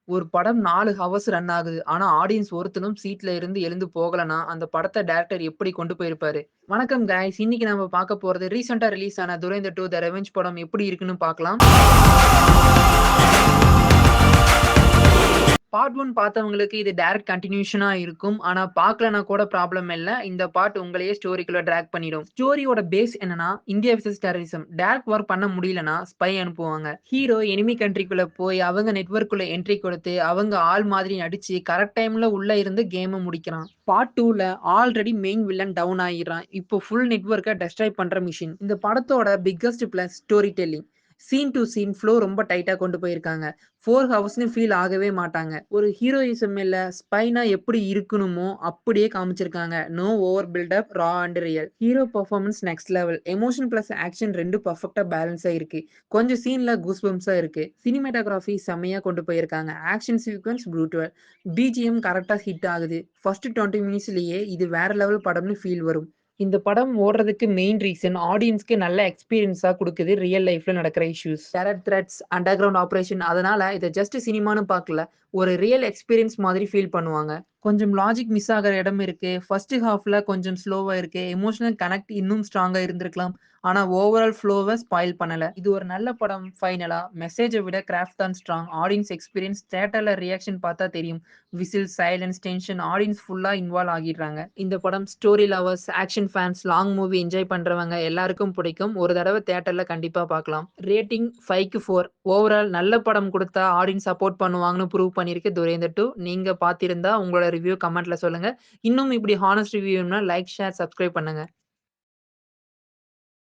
ஒரு படம் 4 hours run ஆகுது. ஆனா ஆடியன்ஸ் ஒருத்தனும் சீட்ல இருந்து எழுந்து போகலன்னா, அந்த படத்த டைரக்டர் எப்படி கொண்டு போயிருப்பாரு? வணக்கம் காய்ஸ். இன்னைக்கு நம்ம பார்க்க போறது ரீசென்ட்டா ரிலீஸ் ஆன துரேந்தர் 2 த ரெவெஞ்ச் படம் எப்படி இருக்குன்னு பார்க்கலாம். பார்ட் 1 பார்த்தவங்களுக்கு இது டைரக்ட் கன்டினியூஷனா இருக்கும். ஆனா பார்க்கலனா கூட ப்ராப்ளம் இல்ல. இந்த பார்ட் உங்களையே ஸ்டோரிக்குள்ள டிராக் பண்ணிடும். ஸ்டோரியோட பேஸ் என்னன்னா, India versus terrorism. Direct work பண்ண முடியலனா ஸ்பை அனுப்புவாங்க. ஹீரோ எனிமி கண்ட்ரிக்குள்ள போய் அவங்க நெட்வொர்க்குள்ள என்ட்ரி கொடுத்து, அவங்க ஆள் மாதிரி நடிச்சு கரெக்ட் டைம்ல உள்ள இருந்து கேம முடிக்கிறான். பார்ட் 2ல ஆல்ரெடி மெயின் வில்லன் டவுன் ஆயிடுறான். இப்போ ஃபுல் நெட்வொர்க்க டெஸ்ட்ராய் பண்ற மிஷின். இந்த படத்தோட biggest plus story telling. Scene to scene flow ரொம்ப டைட்டா கொண்டு போயிருக்காங்க. 4 ஹவர்ஸ்ன்னு ஃபீல் ஆகவே மாட்டாங்க. ஒரு ஹீரோயிசம் இல்ல, ஸ்பைனா எப்படி இருக்கணுமோ அப்படியே காமிச்சிருக்காங்க. No over buildup, raw and real. Hero performance next level. Emotion plus action 2 பெர்ஃபெக்ட்டா பேலன்ஸா இருக்கு. கொஞ்சம் சீன்ல கூஸ்பம்ப்ஸா இருக்கு. சினிமாட்டோகிராஃபி செம்மையா கொண்டு போயிருக்காங்க. Action sequence brutal. பிஜிஎம் கரெக்ட்டா ஹிட் ஆகுது. ஃபர்ஸ்ட் 20 மினிட்ஸ்லயே இது வேற லெவல் படம்னு ஃபீல் வரும். இந்த படம் ஓடுறதுக்கு மெயின் ரீசன் ஆடியன்ஸ்க்கு நல்ல எக்ஸ்பீரியன்ஸா குடுக்குது ரியல் லைஃப்ல நடக்கிற issues. Terror threats, underground operation அதனால இத ஜஸ்ட் சினிமான்னு பார்க்கல. ஒரு ரியல் எக்ஸ்பீரியன்ஸ் மாதிரி ஃபீல் பண்ணுவாங்க. கொஞ்சம் லாஜிக் மிஸ் ஆகுற இடம் இருக்கு. ஃபர்ஸ்ட் ஹாஃப்ல கொஞ்சம் ஸ்லோவா இருக்கு. எமோஷனல் கனெக்ட் இன்னும் ஸ்ட்ராங்கா இருந்திருக்கலாம். ஆனா ஓவரால் ஃப்ளோவ ஸ்பாயில் பண்ணல. இது ஒரு நல்ல படம். ஃபைனலா மெசேஜ விட கிராஃப்ட் தான் ஸ்ட்ராங். ஆடியன்ஸ் எக்ஸ்பீரியன்ஸ் தியேட்டர்ல ரியாக்ஷன் பார்த்தா தெரியும். விசில், சைலன்ஸ், டென்ஷன் ஆடியன்ஸ் ஃபுல்லா இன்வால்வ் ஆகிடுறாங்க. இந்த படம் story lovers, action fans, long movie enjoy பண்றவங்க எல்லாருக்கும் பிடிக்கும். ஒரு தடவ தியேட்டர்ல கண்டிப்பா பார்க்கலாம். ரேட்டிங் 5க்கு 4. ஓவரால் நல்ல படம் குடுத்தா ஆடியன்ஸ் சப்போர்ட் பண்ணுவாங்கன்னு ப்ரூவ் பண்ணியிருக்கு துரேந்தர் 2. நீங்க பார்த்திருந்தா உங்களோட ரிவ்யூ கமெண்ட்ல சொல்லுங்க. இன்னும் இப்படி ஹானஸ்ட் ரிவ்யூ வேணும்னா லைக், ஷேர், சப்ஸ்கிரைப் பண்ணுங்க.